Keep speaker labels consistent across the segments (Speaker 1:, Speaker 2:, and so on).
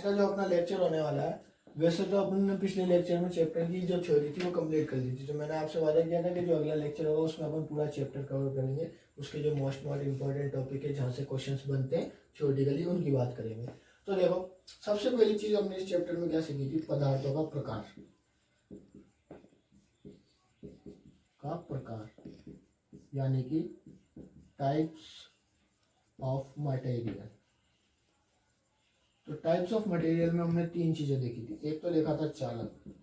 Speaker 1: का जो अपना लेक्चर होने वाला है, वैसे तो अपन ने पिछले लेक्चर में चैप्टर की जो थ्योरी थी वो कंप्लीट कर दी थी। तो मैंने आपसे वादा किया था कि जो अगला लेक्चर होगा उसमें अपन पूरा चैप्टर कवर करेंगे, उसके जो मोस्ट इंपॉर्टेंट टॉपिक है जहाँ से क्वेश्चंस बनते हैं थ्योरेटिकली उनकी बात करेंगे। तो देखो, सबसे पहली चीज हमने इस चैप्टर में क्या सीखी थी? पदार्थों का प्रकार यानी कि टाइप्स ऑफ मटेरियल। तो टाइप्स ऑफ मटेरियल में हमने 3 चीजें देखी थी। एक तो देखा था चालक,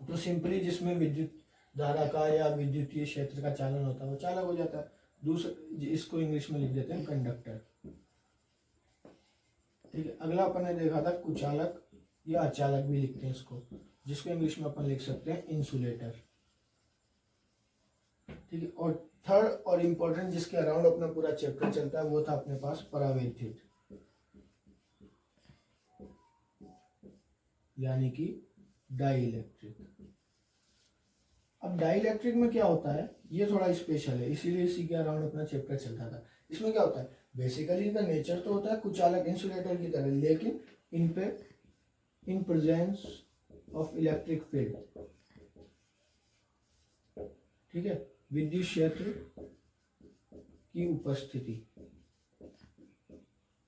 Speaker 1: तो सिंपली जिसमें विद्युत धारा का या विद्युतीय क्षेत्र का चालन होता है वो चालक हो जाता है। दूसरा, इसको इंग्लिश में लिख देते हैं कंडक्टर। ठीक है। अगला अपन ने देखा था कुचालक या अचालक भी लिखते हैं इसको, जिसको इंग्लिश में अपन लिख सकते हैं इंसुलेटर। ठीक है। और थर्ड और इम्पोर्टेंट जिसके अराउंड अपना पूरा चैप्टर चलता है वो था अपने पास परावैद्युत, यानी कि डाइलेक्ट्रिक। अब डाइलेक्ट्रिक में क्या होता है, ये थोड़ा स्पेशल है, इसीलिए इसी के अराउंड अपना चैप्टर चलता था। इसमें क्या होता है, बेसिकली इनका नेचर तो होता है कुचालक इंसुलेटर की तरह, लेकिन इन पे in presence of electric field, ठीक है, विद्युत क्षेत्र की उपस्थिति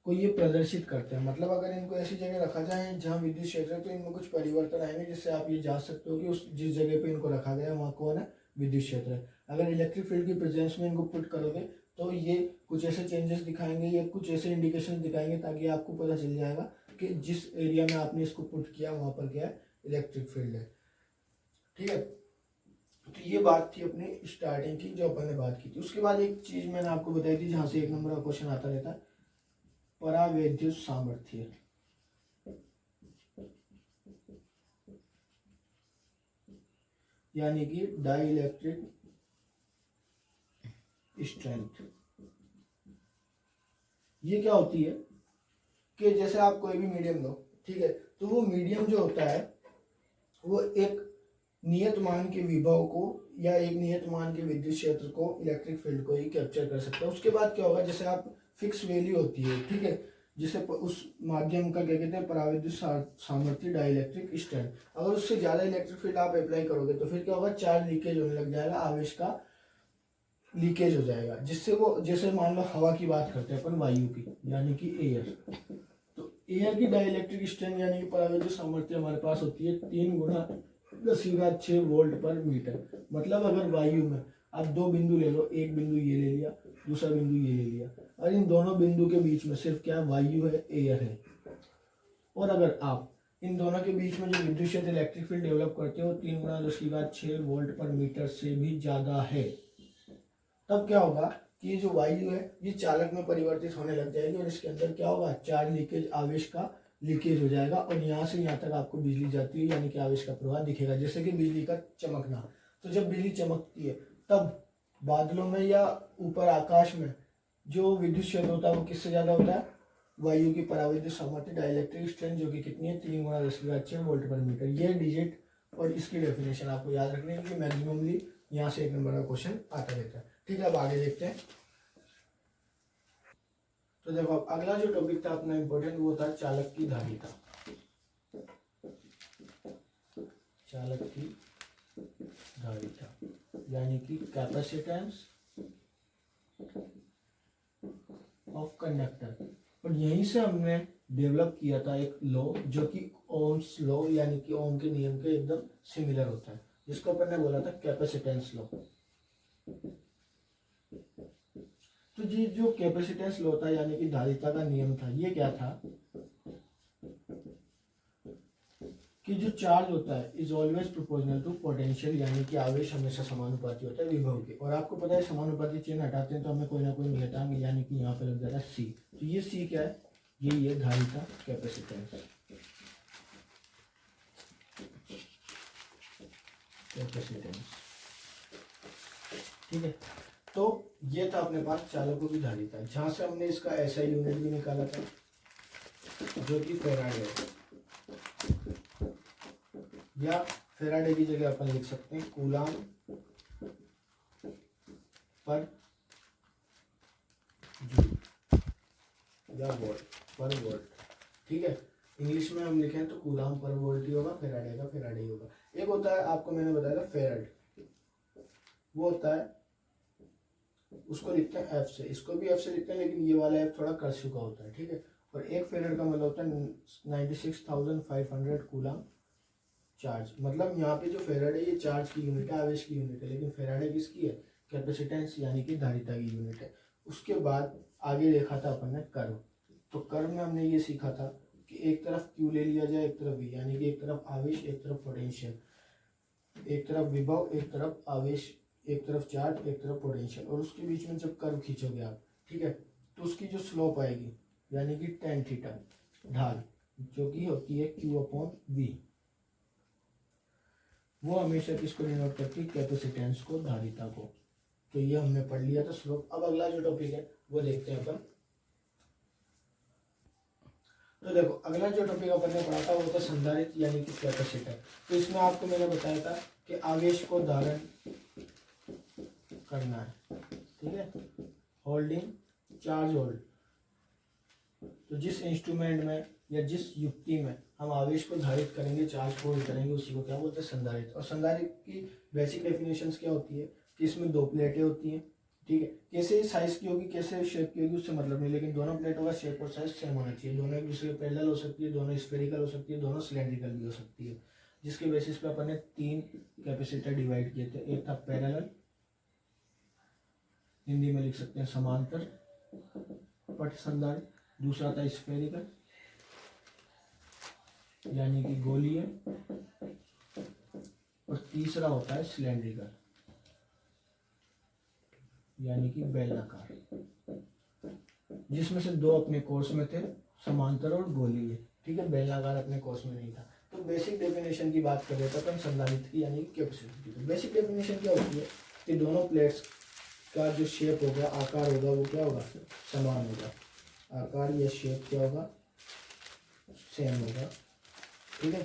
Speaker 1: को ये प्रदर्शित करते हैं। मतलब अगर इनको ऐसी जगह रखा जाए जहाँ विद्युत क्षेत्र है तो इनमें कुछ परिवर्तन आएंगे, जिससे आप ये जान सकते हो कि उस जिस जगह पे इनको रखा गया है वहाँ कौन है, विद्युत क्षेत्र है। अगर इलेक्ट्रिक फील्ड की प्रेजेंस में इनको पुट करोगे तो ये कुछ ऐसे चेंजेस दिखाएंगे या कुछ ऐसे इंडिकेशन दिखाएंगे ताकि आपको पता चल जाएगा कि जिस एरिया में आपने इसको पुट किया वहाँ पर क्या है, इलेक्ट्रिक फील्ड है। ठीक है। तो ये बात थी अपनी स्टार्टिंग की जो अपन ने बात की थी। उसके बाद एक चीज मैंने आपको बताई थी जहाँ से 1 नंबर का क्वेश्चन आता रहता है, परावैद्युत सामर्थ्य, यानी कि डाइलेक्ट्रिक स्ट्रेंथ। ये क्या होती है कि जैसे आप कोई भी मीडियम लो, ठीक है, तो वो मीडियम जो होता है वो एक नियत मान के विभव को या एक नियत मान के विद्युत क्षेत्र को, इलेक्ट्रिक फील्ड को ही कैप्चर कर सकता है। उसके बाद क्या होगा, जैसे आप फिक्स वैल्यू होती है, ठीक है, जिसे उस माध्यम का क्या कहते हैं, परावैद्युत सामर्थ्य, डाइलेक्ट्रिक स्ट्रेंथ। अगर उससे ज्यादा इलेक्ट्रिक फील्ड आप अप्लाई करोगे तो फिर क्या होगा, चार्ज लीकेज होने लग जाएगा, आवेश का लीकेज हो जाएगा, जिससे वो, जैसे मान लो हवा की बात करते हैं अपन, वायु की, यानी कि एयर। तो एयर की डाइलेक्ट्रिक स्ट्रेंथ यानी कि परावैद्युत सामर्थ्य हमारे पास होती है 3 गुना 10⁻6 वोल्ट पर मीटर। मतलब अगर वायु में आप 2 बिंदु ले लो, एक बिंदु ये ले लिया, दूसरा बिंदु ये ले लिया, और इन दोनों बिंदु के बीच में सिर्फ क्या वायु है, एयर है, और अगर आप इन दोनों के बीच में जो विद्युत क्षेत्र इलेक्ट्रिक फील्ड डेवलप करते हो 3 गुना 10⁻6 वोल्ट पर मीटर से भी ज्यादा है, तब क्या होगा कि ये जो वायु है ये चालक में परिवर्तित होने लग जाएगी और इसके अंदर क्या होगा, चार्ज लीकेज, आवेश का लीकेज हो जाएगा, और यहाँ से यहाँ तक आपको बिजली जाती है, यानी कि आवेश का प्रवाह दिखेगा, जैसे कि बिजली का चमकना। तो जब बिजली चमकती है तब बादलों में या ऊपर आकाश में जो विद्युत क्षेत्र होता है वो किससे ज्यादा होता है, वायु की परावैद्युत सामर्थ्य, डाइलेक्ट्रिक स्ट्रेंथ, जो कि कितनी है, 3 गुना 10⁻6 वोल्ट पर मीटर। ये डिजिट और इसकी डेफिनेशन आपको याद रखनी है कि मैक्सिममली यहाँ से 1 नंबर का क्वेश्चन आता रहता है। ठीक है, अब आगे देखते हैं। तो देखो, अगला जो टॉपिक था अपना इंपॉर्टेंट वो था चालक की धारिता। चालक की धारिता यानी कि कैपेसिटेंस ऑफ कंडक्टर। और यहीं से हमने डेवलप किया था एक लॉ जो कि ओम्स लॉ यानी कि ओम के नियम के एकदम सिमिलर होता है, जिसको अपन ने बोला था कैपेसिटेंस लॉ। तो जी जो कैपेसिटेंस लॉ था यानी कि धारिता का नियम था, ये क्या था कि जो चार्ज होता है is always proportional to potential, यानी कि आवेश हमेशा समानुपाती होता है विभव के। और आपको पता है समानुपाती चिन्ह हटाते हैं तो हमें कोई ना कोई नियतांक, यानी कि यहाँ पे लग जाता है सी। तो ये सी क्या है, ये धारिता, कैपेसिटेंस, ठीक है। तो ये था अपने पास चालकों की धारिता, जहां से हमने इसका ऐसा यूनिट भी निकाला था जो कि फेराडे है, या फेराडे की जगह अपन लिख सकते हैं कूलाम पर जूल या वोल्ट पर वोल्ट। ठीक है। इंग्लिश में हम लिखें तो कूलाम पर वोल्ट ही होगा, फेराडे का फेराडे ही होगा। एक होता है आपको मैंने बताया था फेराड, वो होता है, उसको लिखते हैं एफ से, इसको भी एफ से लिखते हैं लेकिन ये वाला एफ थोड़ा कर्सिव का होता है, ठीक है। और एक फेराड का मतलब होता है 96,500 कूलाम चार्ज। मतलब यहाँ पे जो फेराड है ये चार्ज की यूनिट है, आवेश की यूनिट है, लेकिन फेराडे किसकी है, कैपेसिटेंस यानी कि धारिता की यूनिट है। उसके बाद आगे देखा था अपन ने कर्व, तो कर्व में हमने ये सीखा था कि एक तरफ क्यू ले लिया जाए, एक तरफ वी, यानी कि एक तरफ आवेश एक तरफ पोटेंशियल, एक तरफ विभव एक तरफ आवेश, एक तरफ चार्ज एक तरफ पोटेंशियल, और उसके बीच में जब कर्व खींचोगे आप, ठीक है, तो उसकी जो स्लोप आएगी यानी कि tan थीटा, ढाल, जो कि होती है Q/V, वो हमेशा किसको डिनोट करती है, कैपेसिटेंस को, धारिता को। तो ये हमने पढ़ लिया था स्लोप। अब अगला जो टॉपिक है वो देखते हैं अपन। तो देखो अगला जो टॉपिक अपन ने पढ़ा था वो था संधारित्र यानी कि कैपेसिटर। तो इसमें आपको मैंने बताया था कि आवेश को धारण करना है, ठीक है, होल्डिंग चार्ज होल्ड। तो जिस इंस्ट्रूमेंट में या जिस युक्ति में हम आवेश को धारित करेंगे, चार्ज को होल्ड करेंगे, उसी को क्या बोलते हैं, संधारित्र। और संधारित्र की बेसिक डेफिनेशंस क्या होती है कि इसमें दो प्लेटें होती हैं, ठीक है, कैसे साइज की होगी कैसे शेप की होगी उससे मतलब नहीं, लेकिन दोनों प्लेटों का शेप और साइज सेम होना चाहिए। दोनों एक दूसरे के पैरेलल हो सकती है, दोनों स्फेरिकल हो सकती है, दोनों सिलेंड्रिकल भी हो सकती है, जिसके बेसिस पे अपन ने 3 कैपेसिटर डिवाइड किए थे। एक था पैरेलल, हिंदी में लिख सकते हैं समांतर पट संधारित्र, दूसरा था स्फेरिकल यानी कि गोलीय, और तीसरा होता है सिलेंड्रिकल यानी कि बेलनाकार, जिसमें से 2 अपने कोर्स में थे, समांतर और गोलीय, ठीक है, बेलनाकार अपने कोर्स में नहीं था। तो बेसिक डेफिनेशन की बात कर रहे थे अपन संधारित्र की यानी कि कैपेसिटर की। तो बेसिक डेफिनेशन क्या होती है कि दोनों प्लेट्स का जो शेप होगा, आकार होगा, वो क्या होगा, समान होगा, आकार या शेप क्या होगा, सेम होगा, ठीक है।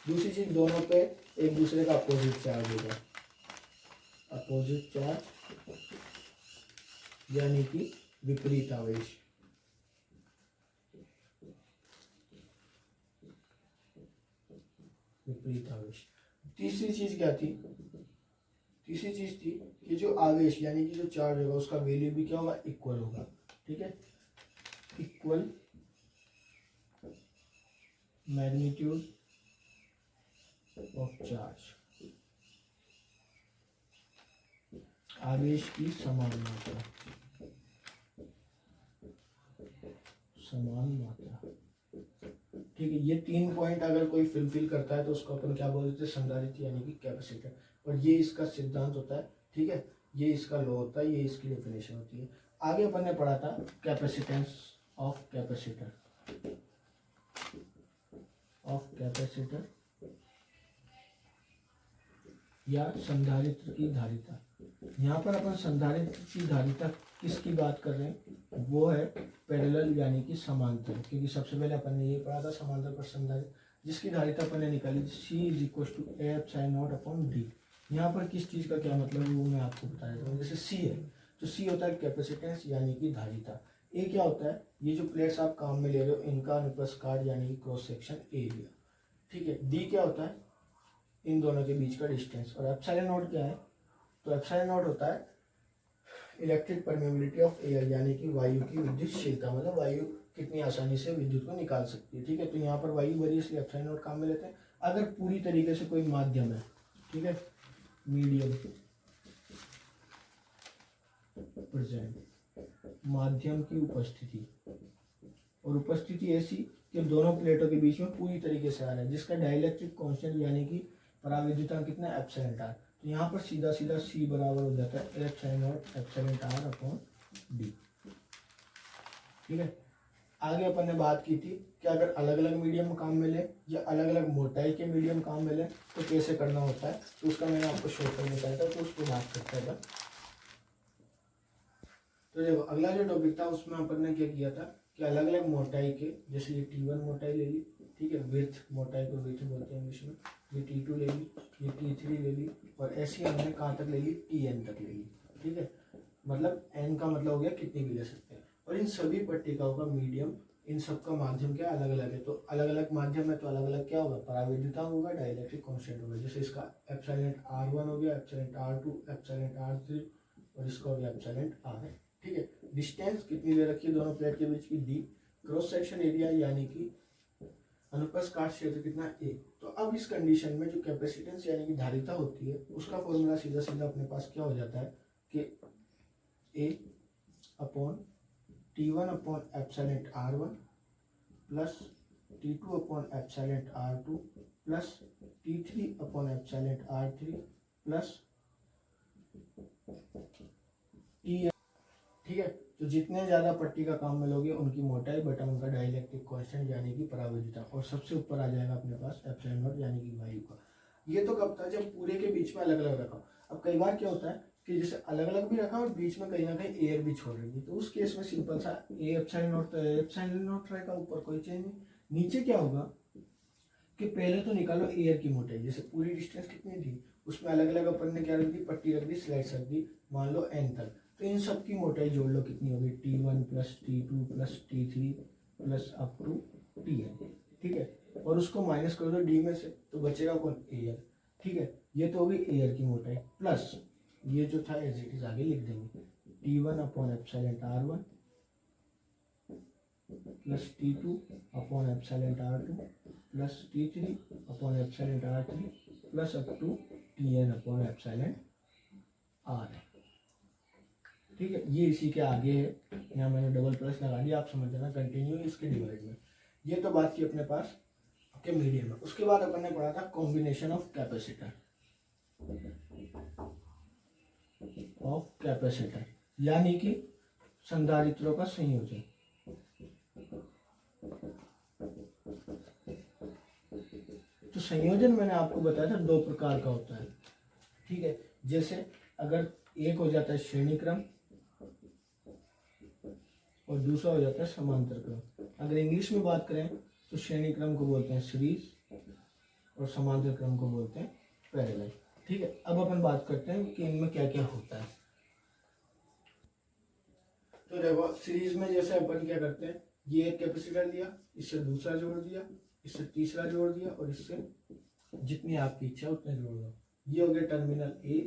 Speaker 1: दूसरी चीज, दोनों पे एक दूसरे का अपोजिट चार्ज होगा, अपोजिट चार्ज यानी कि विपरीत आवेश, विपरीत आवेश। तीसरी चीज क्या थी, तीसरी चीज थी कि जो आवेश यानी कि जो चार्ज होगा उसका वैल्यू भी क्या होगा, इक्वल होगा, ठीक है, इक्वल मैग्नीट्यूड ऑफ चार्ज, आवेश की समान मात्रा, समान मात्रा, ठीक है। ये 3 पॉइंट अगर कोई फिल करता है तो उसको अपन क्या बोलते हैं, संधारित्र यानी कि कैपेसिटर। और ये इसका सिद्धांत होता है, ठीक है, ये इसका लॉ होता है, ये इसकी डेफिनेशन होती है। आगे अपन ने पढ़ा था capacitance of capacitor, of capacitor या संधारित्र की धारिता। यहाँ पर अपन संधारित्र की धारिता किसकी बात कर रहे हैं, वो है पैरेलल यानी कि समांतर, क्योंकि सबसे पहले अपन ने ये पढ़ा था समांतर पर संधारित्र, जिसकी धारिता अपन ने निकाली C=AF(sin0/d). यहाँ पर किस चीज़ का क्या मतलब है वो मैं आपको बता देता हूँ। जैसे C है तो C होता है कैपेसिटेंस यानी कि धारिता। ए क्या होता है, ये जो प्लेट्स आप काम में ले रहे हो इनका अनुप्रस्थ काट यानी कि क्रॉस सेक्शन एरिया, ठीक है। डी क्या होता है, इन दोनों के बीच का डिस्टेंस। और एप्सिलॉन नॉट क्या है, तो एप्सिलॉन नॉट होता है इलेक्ट्रिक परमेबिलिटी ऑफ एयर यानी कि वायु की विद्युतशीलता, मतलब वायु कितनी आसानी से विद्युत को निकाल सकती है, ठीक है। तो यहाँ पर वायु भरी इसलिए एप्सिलॉन नॉट काम में लेते हैं। अगर पूरी तरीके से कोई माध्यम है, ठीक है, मीडियम प्रेजेंट, माध्यम की उपस्थिति, और उपस्थिति ऐसी कि दोनों प्लेटों के बीच में पूरी तरीके से आ रहा है, जिसका डाइलेक्ट्रिक कांस्टेंट यानी कि पराविद्युतांक कितना, एप्सिलॉन आर। तो यहाँ पर सीधा सीधा C बराबर हो जाता है एप्सिलॉन आर अपॉन डी, ठीक है। आगे अपन ने बात की थी कि अगर अलग अलग मीडियम काम मिले या अलग अलग मोटाई के मीडियम काम मिले तो कैसे करना होता है, तो उसका मैंने आपको शॉर्टकट बताया था, तो उसको बात करते हैं। तो देखो अगला जो टॉपिक था उसमें अपन ने क्या किया था कि अलग अलग मोटाई के, जैसे ये T1 मोटाई ले ली, ठीक है, विड्थ मोटाई को विड्थ बोलते हैं इंग्लिश में, ये T2 ले ली, ये T3 ले ली, और ऐसी हमने कहाँ तक ले ली, Tn तक ले ली, ठीक है। मतलब n का मतलब हो गया कितनी भी ले सकते हैं। और इन सभी पट्टिकाओं का मीडियम इन सब का माध्यम क्या अलग अलग है, तो अलग अलग माध्यम है तो अलग अलग क्या होगा, परावैद्युता होगा, डाइलेक्ट्रिक कांस्टेंट होगा। जैसे इसका एप्सिलॉन R1 हो गया, एप्सिलॉन R2, एप्सिलॉन R3 और इसका हो गया एप्सिलॉन R। ठीक है, डिस्टेंस कितनी दे रखी है दोनों प्लेट के बीच की D, क्रॉस सेक्शन एरिया यानी कि अनुप्रस्थ काट क्षेत्र कितना A। तो अब इस कंडीशन में जो कैपेसिटेंस यानी कि धारिता होती है उसका फॉर्मूला सीधा सीधा अपने पास क्या हो जाता है कि A upon T1 upon epsilon R1 plus T2 upon epsilon R2 plus T3 upon epsilon R3 plus T। ठीक है, तो जितने ज्यादा पट्टी का काम मिलोगे उनकी मोटाई बटा उनका डाइलेक्ट्रिक कांस्टेंट यानी कि परावैद्युता, और सबसे ऊपर आ जाएगा अपने पास एप्सिलॉन नॉट यानी कि वायु का। ये तो कब था, जब पूरे के बीच में अलग अलग रखा। अब कई बार क्या होता है कि जैसे अलग अलग भी रखा और बीच में कहीं ना कहीं एयर भी छोड़ रही है, तो उस केस में सिंपल सा ए एप्सिलॉन नॉट तो एप्सिलॉन नॉट रहेगा, ऊपर कोई चेंज नहीं। नीचे क्या होगा कि पहले तो निकालो एयर की मोटाई, जैसे पूरी डिस्टेंस कितनी थी उसमें अलग अलग अपन ने क्या रख दी, पट्टी रख दी, स्लाइड्स रख दी, मान लो n तक। तो इन सब की मोटाई जोड़ लो कितनी होगी, T1 plus T2 plus T3 plus up to Tn। ठीक है, और उसको माइनस कर दो D में से तो बचेगा कौन, एयर। ठीक है, ये तो होगी एयर की मोटाई, प्लस ये जो था एज इट इज आगे लिख देंगे T1 upon epsilon R1 plus T2 upon epsilon R2 plus T3 upon epsilon R3 plus up to Tn upon epsilon R। ठीक है, ये इसी के आगे है, यहाँ मैंने डबल प्लस लगा दिया, आप समझ जाना, कंटिन्यू इसके डिवाइड में। ये तो बात थी अपने पास के मीडियम में। उसके बाद अपन ने पढ़ा था कॉम्बिनेशन ऑफ कैपेसिटर, यानी कि संधारित्रों का संयोजन। तो संयोजन मैंने आपको बताया था 2 प्रकार का होता है। ठीक है, जैसे अगर एक हो जाता है श्रेणी क्रम और दूसरा हो जाता है समांतर क्रम। अगर इंग्लिश में बात करें तो श्रेणी क्रम को बोलते हैं सीरीज और समांतर क्रम को बोलते हैं पैरेलल। ठीक है, अब अपन बात करते हैं कि इनमें क्या क्या होता है। तो देखो सीरीज में जैसे अपन क्या करते हैं, ये एक कैपेसिटर दिया, इससे दूसरा जोड़ दिया, इससे तीसरा जोड़ दिया और इससे जितनी आपकी इच्छा उतने जोड़ दो। ये हो गया टर्मिनल ए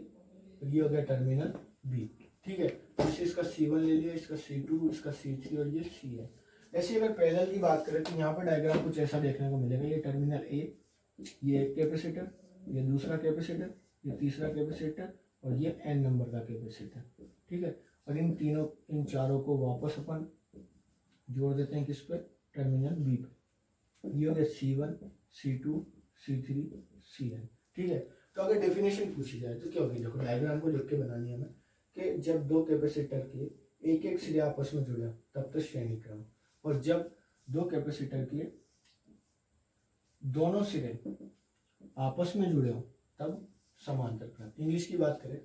Speaker 1: और ये हो गया टर्मिनल बी। ठीक है, जैसे इसका C1 ले लिया, इसका C2, इसका C3 और ये C है। ऐसे अगर पैरेलल की बात करें तो यहाँ पर डायग्राम कुछ ऐसा देखने को मिलेगा, ये टर्मिनल ए, ये एक कैपेसिटर, ये दूसरा कैपेसिटर, ये तीसरा कैपेसिटर और ये n नंबर का कैपेसिटर। ठीक है, और इन चारों को वापस अपन जोड़ देते हैं किस पे, टर्मिनल बी पे। ये हो गया C1, C2, C3, Cn। ठीक है, तो अगर डेफिनेशन पूछी जाए तो क्या होगी, देखो डायग्राम को देख के बनानी है हमें कि जब 2 कैपेसिटर के एक एक सिरे आपस में जुड़े तब तो श्रेणी क्रम, और जब 2 कैपेसिटर के दोनों सिरे आपस में जुड़े हो तब समांतर क्रम। इंग्लिश की बात करें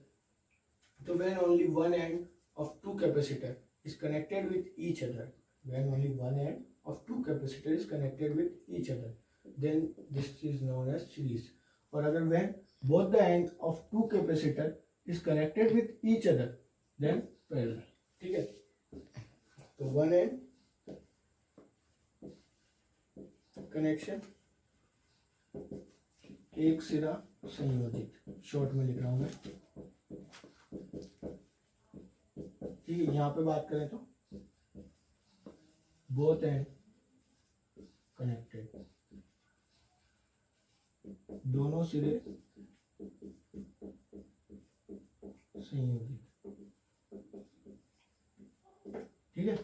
Speaker 1: तो when only one end of 2 capacitor is connected with each other, when only one end of 2 capacitor is connected with each other, then this is known as series. और अगर when both the end of 2 capacitor is connected with each other then parallel। ठीक है, तो one and connection, एक सिरा संयोजित, short में लिख रहा हूं मैं। ठीक है, यहां पे बात करें तो both end कनेक्टेड, दोनों सिरे संयोजित। ठीक है,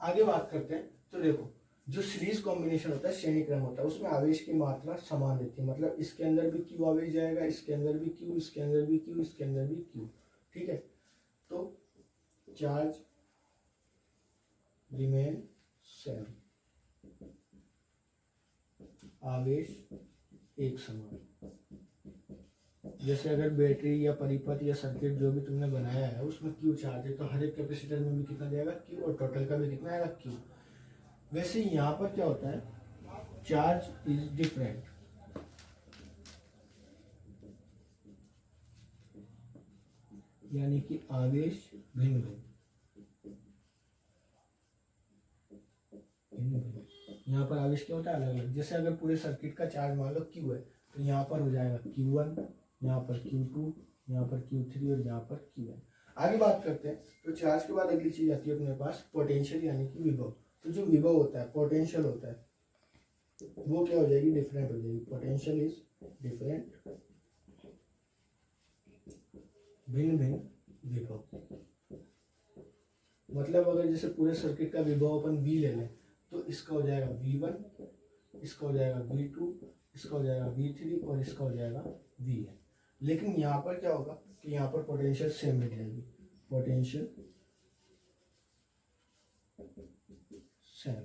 Speaker 1: आगे बात करते हैं। तो देखो जो सीरीज कॉम्बिनेशन होता है, श्रेणी क्रम होता है, उसमें आवेश की मात्रा समान रहती है, मतलब इसके अंदर भी Q आवेश जाएगा, इसके अंदर भी Q, इसके अंदर भी Q, इसके अंदर भी Q। ठीक है, तो चार्ज रिमेन सेम, आवेश एक समान। जैसे अगर बैटरी या परिपथ या सर्किट जो भी तुमने बनाया है उसमें Q चार्ज है तो हर एक कैपेसिटर में भी कितना जाएगा Q, और टोटल का भी कितना आएगा Q। वैसे यहाँ पर क्या होता है, चार्ज इज डिफरेंट, यानी कि आवेश भिन्न भिन्न। चार्जेस क्या होता है अलग अलग। जैसे अगर पूरे सर्किट का चार्ज मान लो Q है तो यहाँ पर हो जाएगा Q1, यहाँ पर Q2, यहाँ पर Q3 और यहाँ पर Qn। आगे बात करते हैं तो चार्ज के बाद अगली चीज आती है अपने पास पोटेंशियल यानी कि विभव। तो जो विभव होता है पोटेंशियल होता है वो क्या हो जाएगी, डिफरेंट हो जाएगी। पोटेंशियल इज डिफरेंट, भिन्न भिन्न विभव। मतलब अगर जैसे पूरे सर्किट का विभव अपन V ले लें तो इसका हो जाएगा V1, इसका हो जाएगा V2, इसका हो जाएगा V3 और इसका हो जाएगा Vn। लेकिन यहाँ पर क्या होगा कि यहाँ पर पोटेंशियल सेम मिल जाएगी, पोटेंशियल सेम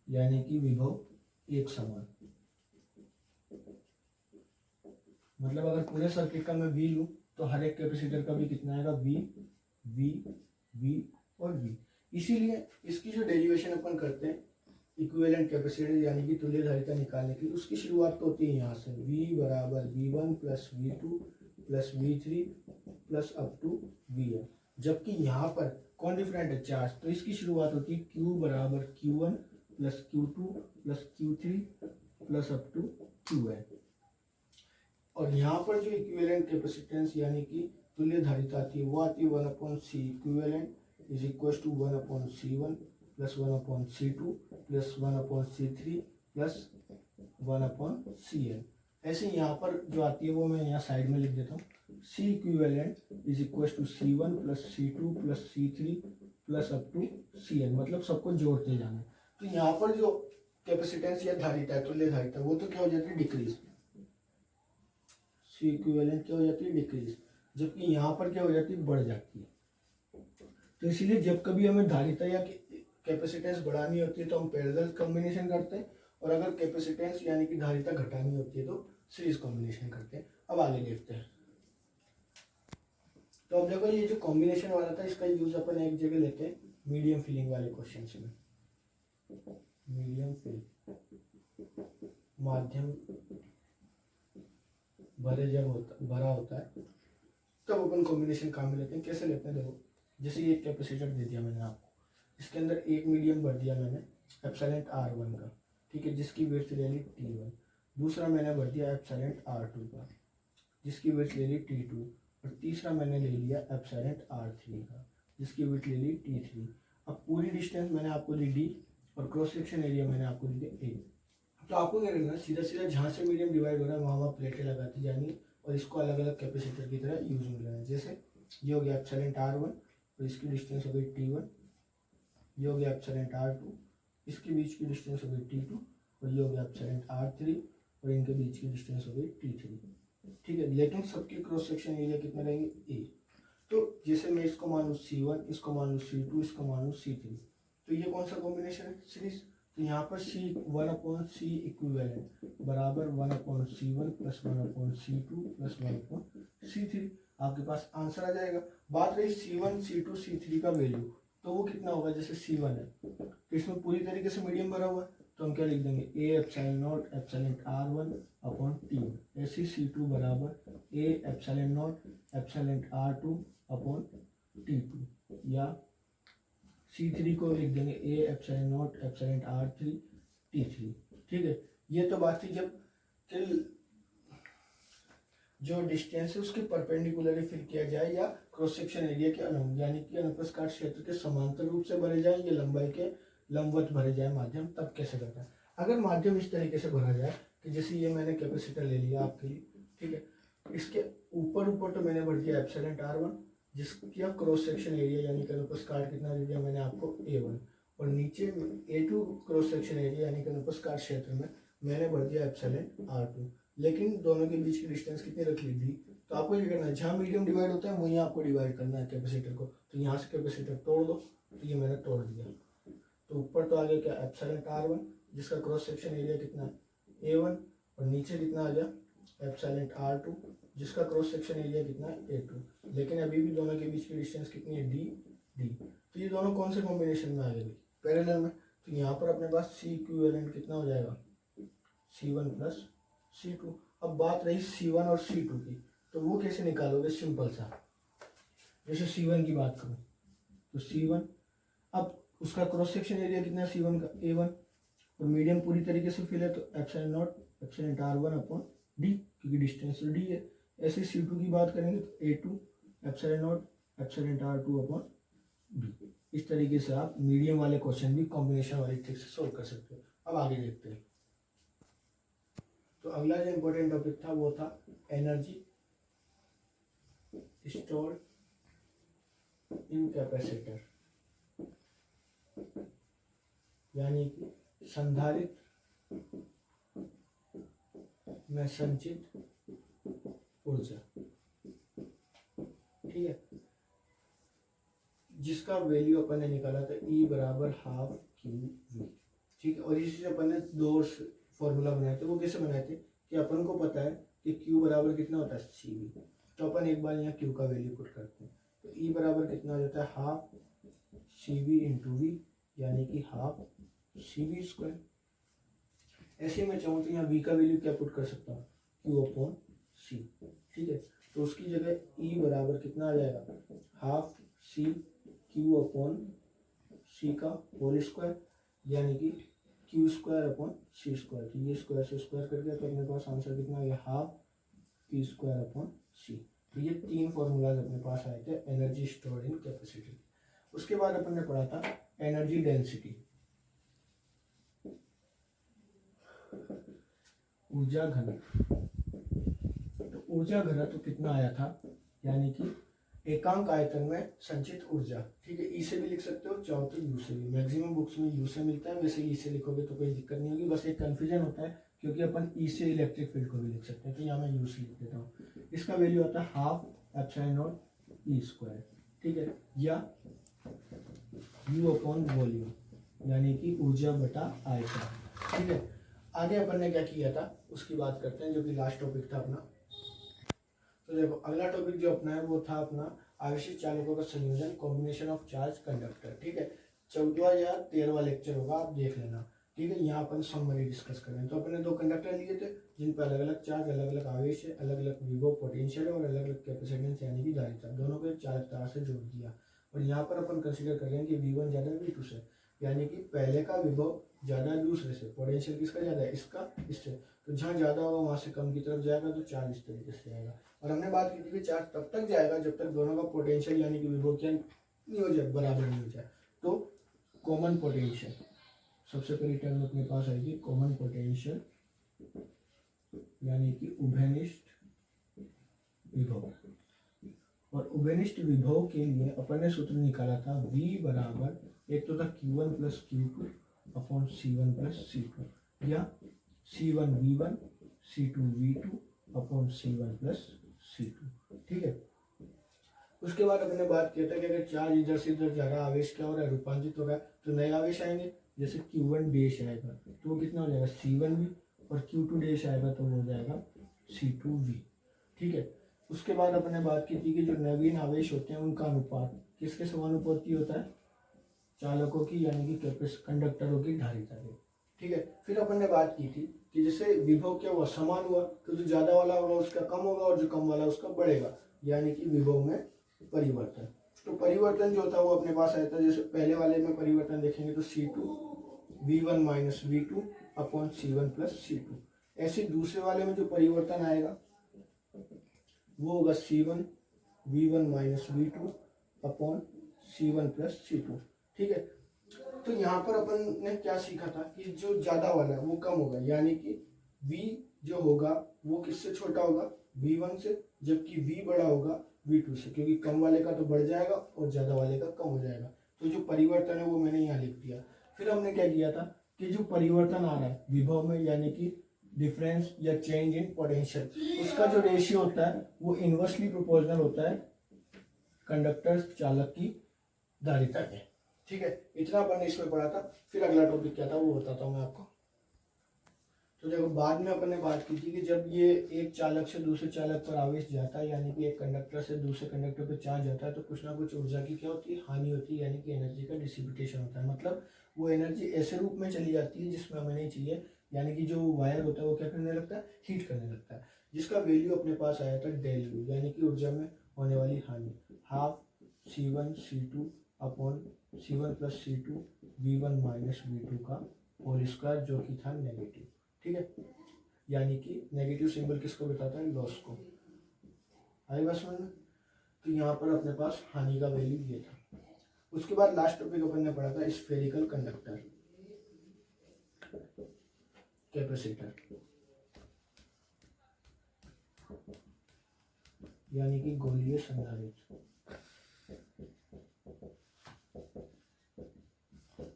Speaker 1: यानी कि विभव एक समान। मतलब अगर पूरे सर्किट का मैं V लूं तो हर एक कैपेसिटर का भी कितना आएगा, V V V और V। इसीलिए इसकी जो डेरिवेशन अपन करते हैं इक्विवेलेंट कैपेसिटर यानी कि तुल्य धारिता निकालने की, उसकी शुरुआत तो होती है यहाँ से, V बराबर V1 plus V2 plus V3 plus up to Vn। जबकि यहाँ पर कौन डिफरेंट है, चार्ज, तो इसकी शुरुआत होती है Q बराबर Q1 plus Q2 plus Q3 plus up to Qn। और यहाँ पर जो इक्विवेलेंट कैपेसिटेंस यानी कि तुल्य धारिता आती है वो आती है 1/C equivalent is equal to 1/C1 plus 1/C2 plus 1/C3 plus 1/Cn। ऐसे यहाँ पर जो आती है वो मैं यहाँ साइड में लिख देता हूँ, C equivalent is equal to C1 plus C2 plus C3 plus up to Cn। मतलब सबको जोड़ते जाना। तो यहाँ पर जो कैपेसिटेंस या धारिता है तुल्य धारिता वो तो क्या हो जाती है, डिक्रीज। C इक्विवेलेंट क्या हो जाती है, डिक्रीज। जबकि यहाँ पर क्या हो जाती है, बढ़ जाती है। तो इसीलिए जब कभी हमें धारिता या कैपेसिटेंस बढ़ानी होती है तो हम पैरेलल कॉम्बिनेशन करते हैं, और अगर कैपेसिटेंस यानी कि धारिता घटानी होती है तो सीरीज कॉम्बिनेशन करते हैं। अब आगे देखते हैं। तो अब देखो ये जो कॉम्बिनेशन वाला था इसका यूज अपन एक जगह लेते हैं मीडियम फिलिंग वाले क्वेश्चंस में। मीडियम फिल, माध्यम भरा होता है तब अपन कॉम्बिनेशन काम में लेते हैं। कैसे लेते हैं, देखो जैसे ये कैपेसिटर दे दिया मैंने आपको, इसके अंदर एक मीडियम भर दिया मैंने एप्सिलॉन R1 का, ठीक है, जिसकी विड्थ ले ली T1। दूसरा मैंने भर दिया एप्सिलॉन R2 का जिसकी विड्थ ले ली T2। और तीसरा मैंने ले लिया एप्सिलॉन R3 का जिसकी विड्थ ले ली T3। अब पूरी डिस्टेंस मैंने आपको दी D और क्रॉस सेक्शन एरिया मैंने आपको दी A। तो आपको क्या करना है, सीधा सीधा जहाँ से मीडियम डिवाइड हो रहा है वहाँ प्लेटें लगाती जानी और इसको अलग अलग कैपेसिटर की तरह यूज में लेना है। जैसे ये हो गया एप्सिलॉन R1 और इसकी डिस्टेंस हो गई T1, ये हो गया एप्सिलॉन R2, इसके बीच की डिस्टेंस हो गई T2, और ये हो गया एप्सिलॉन R3 और इनके बीच की डिस्टेंस हो गई T3, ठीक है। लेकिन सबके क्रॉस सेक्शन एरिया कितने रहेंगे, A। तो जैसे मैं इसको मान लूँ C1, इसको मान लूँ C2, इसको मान लूँ C3, तो ये कौन सा कॉम्बिनेशन है, सीरीज। तो यहाँ पर C1/C इक्विवेलेंट बराबर 1/C1 plus 1/C2 plus 1/C3। आपके पास आंसर आ जाएगा। बात रही C1, C2, C3 का वैल्यू, तो वो कितना होगा, जैसे C1 है तो इसमें पूरी तरीके से मीडियम भरा हुआ है तो हम क्या लिख देंगे, A epsilon not epsilon R1 upon T1। ऐसे C2 बराबर A epsilon not epsilon R2 upon T2, या C3 को लिख देंगे A epsilon not epsilon R3 T3, ठीक है। ये तो बात थी जब जो डिस्टेंस है उसके परपेंडिकुलरली फिल किया जाए या क्रॉस सेक्शन एरिया के अनुरूप यानी कि अनुप्रस्थ क्षेत्र के समांतर रूप से भरे जाए या लंबाई के लंबवत भरे जाए माध्यम, तब कैसे करता है। अगर माध्यम इस तरीके से भरा जाए कि जैसे ये मैंने कैपेसिटर ले लिया आपके लिए, ठीक है, इसके ऊपर तो मैंने भर दिया एप्सिलॉन R1 जिसका क्रॉस सेक्शन एरिया यानी कि अनुप्रस्थ काट कितना दे दिया मैंने आपको A1, और नीचे A2 क्रॉस सेक्शन एरिया यानी कि अनुप्रस्थ काट क्षेत्र में मैंने भर दिया एप्सिलॉन R2। लेकिन दोनों के बीच की डिस्टेंस कितनी रख ली दी। तो आपको ये करना है, जहाँ मीडियम डिवाइड होता है वहीं आपको डिवाइड करना है कैपेसिटर को। तो यहाँ से कैपेसिटर तोड़ दो, तो ये मैंने तोड़ दिया। तो ऊपर तो आ गया क्या, एप्सिलॉन R1 जिसका क्रॉस सेक्शन एरिया कितना है A1, और नीचे कितना आ गया एप्सिलॉन R2 जिसका क्रॉस सेक्शन एरिया कितना है A2। लेकिन अभी भी दोनों के बीच की डिस्टेंस कितनी है, D। तो ये दोनों कौन से कॉम्बिनेशन में आ गए, पैरेलल में। तो यहाँ पर अपने पास C इक्विवेलेंट कितना हो जाएगा, C1 प्लस C2। अब बात रही C1 और C2 की, तो वो कैसे निकालोगे, सिंपल सा। जैसे C1 की बात करूं तो C1, अब उसका क्रॉस सेक्शन एरिया कितना है C1 का, A1, और मीडियम पूरी तरीके से फिल है तो epsilon not epsilon R1 upon D, क्योंकि डिस्टेंस तो डी है। ऐसे C2 की बात करेंगे तो A2 epsilon not epsilon R2 upon D. इस तरीके से आप मीडियम वाले क्वेश्चन भी कॉम्बिनेशन वाली ट्रिक से सोल्व कर सकते हो। अब आगे देखते हैं। तो अगला जो इम्पोर्टेंट टॉपिक था वो था एनर्जी स्टोर्ड इन कैपेसिटर, यानी कि संधारित्र में संचित ऊर्जा, ठीक है, जिसका वैल्यू अपन ने निकाला था E बराबर हाफ क्यू वी, ठीक है। और इसी से अपन ने दो फॉर्मूला बनाए थे। वो कैसे बनाए थे कि अपन को पता है कि Q बराबर कितना होता है CV, तो अपन एक बार यहाँ Q का वैल्यू पुट करते हैं। तो E बराबर कितना हो जाता है हाफ CV इंटू वी, यानी कि हाफ CV स्क्वायर। ऐसे मैं चाहूँ तो यहाँ V का वैल्यू क्या पुट कर सकता हूँ, Q अपॉन C, ठीक है। तो उसकी जगह E बराबर कितना आ जाएगा half C Q upon C का होल स्क्वायर, यानी कि Q square upon C square. तो ये स्क्वायर से स्क्वायर कर दिया तो अपने पास आंसर कितना आ गया half Q square upon C। तो ये तीन फॉर्मूलाज अपने पास आए थे एनर्जी स्टोर्ड इन कैपेसिटी। उसके बाद अपन ने पढ़ा था एनर्जी डेंसिटी, ऊर्जा घनत्व। तो ऊर्जा घनत्व कितना आया था, यानी कि एकांक आयतन में संचित ऊर्जा, ठीक है। ई से भी लिख सकते हो, चाहो तो यू से भी। मैक्सिमम बुक्स में यू से मिलता है, वैसे ई से लिखोगे तो कोई दिक्कत नहीं होगी। बस एक कंफ्यूजन होता है क्योंकि अपन ई से इलेक्ट्रिक फील्ड को भी लिख सकते हैं, तो यहाँ मैं यू से लिख देता हूँ। इसका वैल्यू आता है half epsilon not E square, ठीक है, या यू अपॉन वॉल्यूम, यानी कि ऊर्जा बटा आयतन, ठीक है। आगे अपन ने क्या किया था उसकी बात करते हैं, जो कि लास्ट टॉपिक था अपना। तो देखो अगला टॉपिक जो अपना है वो था अपना आवेशित चालकों का संयोजन, कॉम्बिनेशन ऑफ चार्ज कंडक्टर, ठीक है। 14वां या 13वां लेक्चर होगा, आप देख लेना, ठीक है। यहाँ अपन समरी डिस्कस कर रहे हैं। तो अपने दो कंडक्टर लिए थे जिन पर अलग अलग चार्ज, अलग अलग आवेश है, अलग अलग विभव पोटेंशियल है और अलग अलग कैपेसिटेंस यानी कि धारिता, दोनों को एक चालक तार से जोड़ दिया। और यहाँ पर अपन कंसिडर कर रहे हैं कि V1 ज्यादा V2 से, यानी कि पहले का विभव ज्यादा है दूसरे से, पोटेंशियल किसका ज्यादा है, इसका, इससे। तो जहाँ ज्यादा होगा वहां से कम की तरफ जाएगा, तो चार्ज इस तरीके से जाएगा। और हमने बात की थी कि चार्ज तब तक जाएगा जब तक दोनों का पोटेंशियल यानी कि विभव क्या नहीं हो जाए, बराबर नहीं हो जाए। तो कॉमन पोटेंशियल सबसे पहली टर्म अपने पास आएगी, कॉमन पोटेंशियल यानी कि उभयनिष्ठ विभव। और उभयनिष्ठ विभव के लिए अपन ने सूत्र निकाला था V बराबर एक तो था Q1 plus Q2 upon C1 plus C2, या C1 V1 C2 V2 upon C1 plus C2, ठीक है। उसके बाद अपने बात किया था कि अगर चार्ज इधर से इधर जा रहा है, आवेश क्या हो रहा है, रूपांतरित हो रहा है, तो नए आवेश आएंगे। जैसे Q1 डैश आएगा तो वो कितना हो जाएगा C1V, और Q2 डैश आएगा तो वो हो जाएगा C2V, ठीक है। उसके बाद अपने बात की थी कि जो नवीन आवेश होते हैं उनका अनुपात किसके समानुपाती होता है, चालकों की यानी कि कंडक्टरों की धारिता के, ठीक है। फिर अपन ने बात की थी कि जैसे विभव क्या हुआ, समान हुआ, तो जो ज्यादा वाला होगा उसका कम होगा और जो कम वाला उसका बढ़ेगा, यानी कि विभव में परिवर्तन। तो परिवर्तन जो होता है वो अपने पास आया था। जैसे पहले वाले में परिवर्तन देखेंगे तो C2 V1 minus V2 upon C1 plus C2। ऐसे दूसरे वाले में जो परिवर्तन आएगा वो होगा C1 V1 minus V2 upon C1 plus C2, ठीक है। तो यहाँ पर अपन ने क्या सीखा था कि जो ज्यादा वाला है वो कम होगा, यानी कि V जो होगा वो किससे छोटा होगा, V1 से, जबकि V बड़ा होगा V2 से, क्योंकि कम वाले का तो बढ़ जाएगा और ज्यादा वाले का कम हो जाएगा। तो जो परिवर्तन है वो मैंने यहाँ लिख दिया। फिर हमने क्या किया था कि जो परिवर्तन आ रहा है विभव में, यानी कि डिफरेंस या चेंज इन पोटेंशियल, उसका जो रेशियो होता है वो इनवर्सली प्रोपोर्शनल होता है कंडक्टर चालक की धारिता के, ठीक है। इतना अपन ने इसमें पढ़ा था। फिर अगला टॉपिक क्या था वो बताता हूँ मैं आपको। तो देखो बाद में अपन ने बात की थी कि जब ये एक चालक से दूसरे चालक पर आवेश जाता है, यानी कि एक कंडक्टर से दूसरे कंडक्टर पर चार्ज जाता है, तो कुछ ना कुछ ऊर्जा की क्या होती है, हानि होती है, यानी कि एनर्जी का डिसिपिटेशन होता है। मतलब वो एनर्जी ऐसे रूप में चली जाती है जिसमें हमें नहीं चाहिए, यानी कि जो वायर होता है वो क्या करने लगता है, हीट करने लगता है, जिसका वैल्यू अपने पास आया था डेल यू, यानी कि ऊर्जा में होने वाली हानि half C1 C2 upon C1 plus C2 V1 minus V2 का होल स्क्वायर जो कि था नेगेटिव। ठीक है, यानी कि नेगेटिव सिंबल किसको बताता है, लॉस को। आई बात समझ में। तो यहाँ पर अपने पास हानि का वैल्यू ये था। उसके बाद लास्ट टॉपिक अपन ने पढ़ा था स्फेरिकल कंडक्टर, कैपेसिटर, यानी कि गोलीय संधारित्र।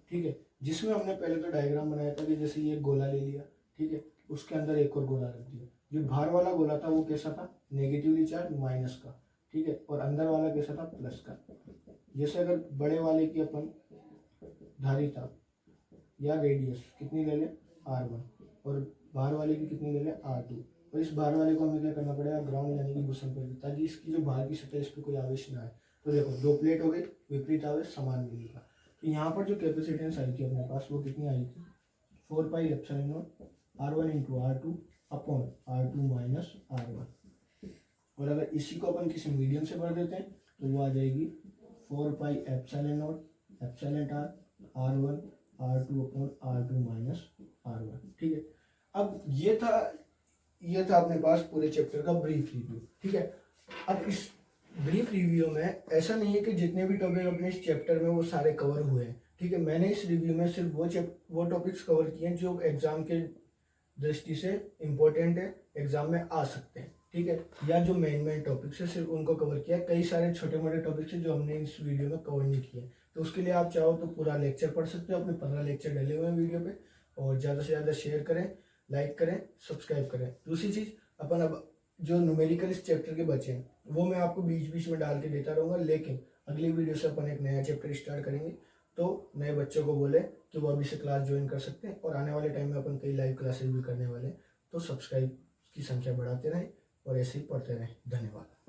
Speaker 1: ठीक है, जिसमें हमने पहले तो डायग्राम बनाया था कि जैसे ये गोला ले लिया, ठीक है, उसके अंदर एक और गोला रख दिया। जो बाहर वाला गोला था वो कैसा था, नेगेटिवली चार्ज माइनस का, ठीक है, और अंदर वाला कैसा था, प्लस का। जैसे अगर बड़े वाले की अपन धारिता या रेडियस कितनी ले लें, r1, और बाहर वाले की कितनी ले लें, r2, और इस बाहर वाले को हमें क्या करना पड़ेगा, ग्राउंड यानी कि भूषण पर, ताकि इसकी जो बाहर की सतह है इस पर कोई आवेश ना आए। तो देखो दो प्लेट हो गई, विपरीत आवेश समान मिलेगा। तो यहाँ पर जो कैपेसिटेंस आई थी अपने पास वो कितनी आई थी, 4 pi epsilon not r1 into r2 upon r2 minus r1। और अगर इसी को अपन किसी मीडियम से भर देते हैं तो वो आ जाएगी 4 pi epsilon not epsilon r1 r2 upon r2 minus r1। ठीक है, अब ये था अपने पास पूरे चैप्टर का ब्रीफ रिव्यू। ठीक है, अब इस ब्रीफ रिव्यू में ऐसा नहीं है कि जितने भी टॉपिक अपने इस चैप्टर में वो सारे कवर हुए हैं। ठीक है, मैंने इस रिव्यू में सिर्फ वो टॉपिक्स कवर किए हैं जो एग्जाम के दृष्टि से इम्पोर्टेंट है, एग्जाम में आ सकते हैं। ठीक है, या जो मेन टॉपिक्स है सिर्फ उनको कवर किया। कई सारे छोटे मोटे टॉपिक्स हैं जो हमने इस वीडियो में कवर नहीं किए, तो उसके लिए आप चाहो तो पूरा लेक्चर पढ़ सकते हो। अपने 15 लेक्चर डले हुए हैं वीडियो पे, और ज़्यादा से ज़्यादा शेयर करें, लाइक करें, सब्सक्राइब करें। दूसरी चीज़, अपन अब जो न्यूमेरिकल इस चैप्टर के बचे हैं वो मैं आपको बीच बीच में डाल के देता रहूँगा, लेकिन अगली वीडियो से अपन एक नया चैप्टर स्टार्ट करेंगे। तो नए बच्चों को बोले कि वो अभी से क्लास ज्वाइन कर सकते हैं, और आने वाले टाइम में अपन कई लाइव क्लासेस भी करने वाले हैं। तो सब्सक्राइब की संख्या बढ़ाते रहें और ऐसे ही पढ़ते रहें। धन्यवाद।